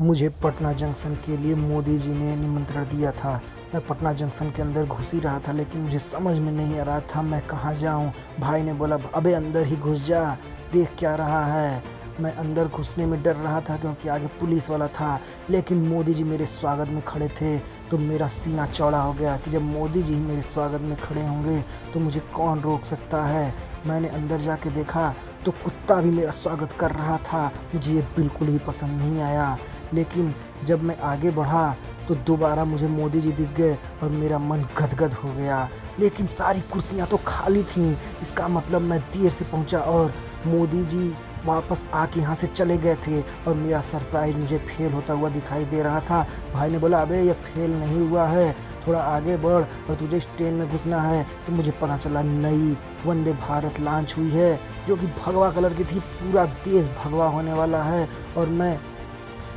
मुझे पटना जंक्शन के लिए मोदी जी ने निमंत्रण दिया था। मैं पटना जंक्शन के अंदर घुस ही रहा था, लेकिन मुझे समझ में नहीं आ रहा था मैं कहाँ जाऊँ। भाई ने बोला अबे अंदर ही घुस जा, देख क्या रहा है। मैं अंदर घुसने में डर रहा था क्योंकि आगे पुलिस वाला था, लेकिन मोदी जी मेरे स्वागत में खड़े थे तो मेरा सीना चौड़ा हो गया कि जब मोदी जी मेरे स्वागत में खड़े होंगे तो मुझे कौन रोक सकता है। मैंने अंदर जाके देखा तो कुत्ता भी मेरा स्वागत कर रहा था। मुझे ये बिल्कुल भी पसंद नहीं आया, लेकिन जब मैं आगे बढ़ा तो दोबारा मुझे मोदी जी दिख गए और मेरा मन गदगद हो गया। लेकिन सारी कुर्सियां तो खाली थीं, इसका मतलब मैं देर से पहुंचा और मोदी जी वापस आके यहाँ से चले गए थे और मेरा सरप्राइज मुझे फेल होता हुआ दिखाई दे रहा था। भाई ने बोला अबे ये फेल नहीं हुआ है, थोड़ा आगे बढ़ और तुझे इस ट्रेन में घुसना है। तो मुझे पता चला नई वंदे भारत लॉन्च हुई है जो कि भगवा कलर की थी। पूरा देश भगवा होने वाला है और मैं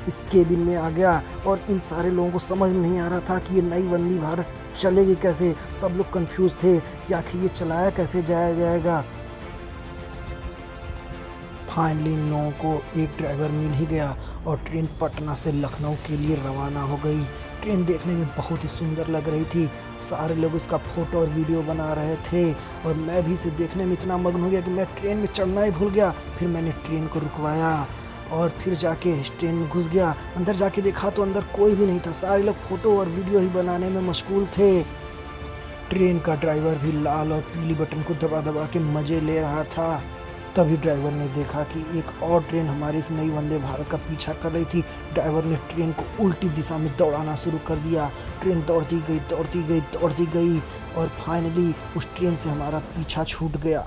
इस केबिन में आ गया और इन सारे लोगों को समझ में नहीं आ रहा था कि ये नई वंदे भारत चलेगी कैसे। सब लोग कंफ्यूज थे कि आखिर ये चलाया कैसे जाएगा। फाइनली इन लोगों को एक ड्राइवर मिल ही गया और ट्रेन पटना से लखनऊ के लिए रवाना हो गई। ट्रेन देखने में बहुत ही सुंदर लग रही थी, सारे लोग इसका फ़ोटो और वीडियो बना रहे थे और मैं भी इसे देखने में इतना मग्न हो गया कि मैं ट्रेन में चढ़ना ही भूल गया। फिर मैंने ट्रेन को रुकवाया और फिर जाके इस ट्रेन में घुस गया। अंदर जाके देखा तो अंदर कोई भी नहीं था, सारे लोग फ़ोटो और वीडियो ही बनाने में मशगूल थे। ट्रेन का ड्राइवर भी लाल और पीली बटन को दबा दबा के मज़े ले रहा था। तभी ड्राइवर ने देखा कि एक और ट्रेन हमारी इस नई वंदे भारत का पीछा कर रही थी। ड्राइवर ने ट्रेन को उल्टी दिशा में दौड़ाना शुरू कर दिया। ट्रेन दौड़ती गई और फाइनली उस ट्रेन से हमारा पीछा छूट गया।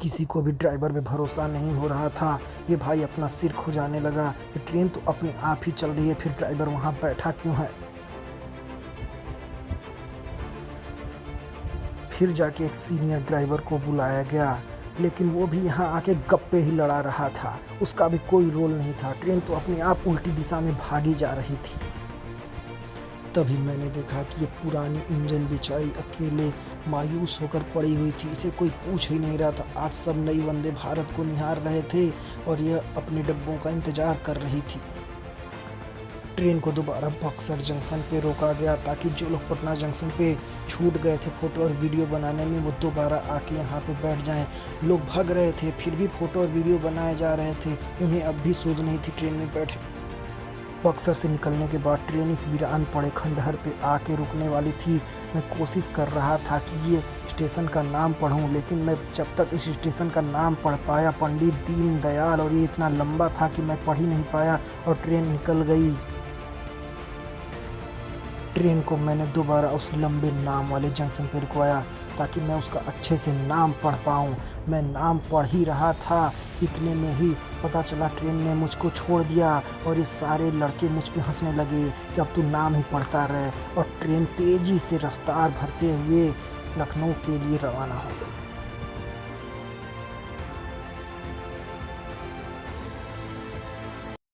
किसी को भी ड्राइवर पे भरोसा नहीं हो रहा था। ये भाई अपना सिर खुजाने लगा कि ट्रेन तो अपने आप ही चल रही है, फिर ड्राइवर वहाँ बैठा क्यों है। फिर जाके एक सीनियर ड्राइवर को बुलाया गया, लेकिन वो भी यहाँ आके गप्पे ही लड़ा रहा था, उसका भी कोई रोल नहीं था। ट्रेन तो अपने आप उल्टी दिशा में भागी जा रही थी। तभी मैंने देखा कि ये पुरानी इंजन बेचारी अकेले मायूस होकर पड़ी हुई थी, इसे कोई पूछ ही नहीं रहा था। आज सब नई वंदे भारत को निहार रहे थे और यह अपने डब्बों का इंतजार कर रही थी। ट्रेन को दोबारा बक्सर जंक्शन पे रोका गया ताकि जो लोग पटना जंक्शन पे छूट गए थे फ़ोटो और वीडियो बनाने में, वो दोबारा आके यहाँ पे बैठ जाएं। लोग भाग रहे थे, फिर भी फ़ोटो और वीडियो बनाए जा रहे थे, उन्हें अब भी सूझ नहीं थी ट्रेन में बैठे। बक्सर से निकलने के बाद ट्रेन इस वीरान पड़े खंडहर पे आके रुकने वाली थी। मैं कोशिश कर रहा था कि ये स्टेशन का नाम पढूं, लेकिन मैं जब तक इस स्टेशन का नाम पढ़ पाया, पंडित दीनदयाल, और ये इतना लंबा था कि मैं पढ़ ही नहीं पाया और ट्रेन निकल गई। ट्रेन को मैंने दोबारा उस लंबे नाम वाले जंक्शन पर रुकवाया ताकि मैं उसका अच्छे से नाम पढ़ पाऊँ। मैं नाम पढ़ ही रहा था, इतने में ही पता चला ट्रेन ने मुझको छोड़ दिया और ये सारे लड़के मुझ पे हंसने लगे कि अब तू नाम ही पढ़ता रहे। और ट्रेन तेज़ी से रफ्तार भरते हुए लखनऊ के लिए रवाना हो गई।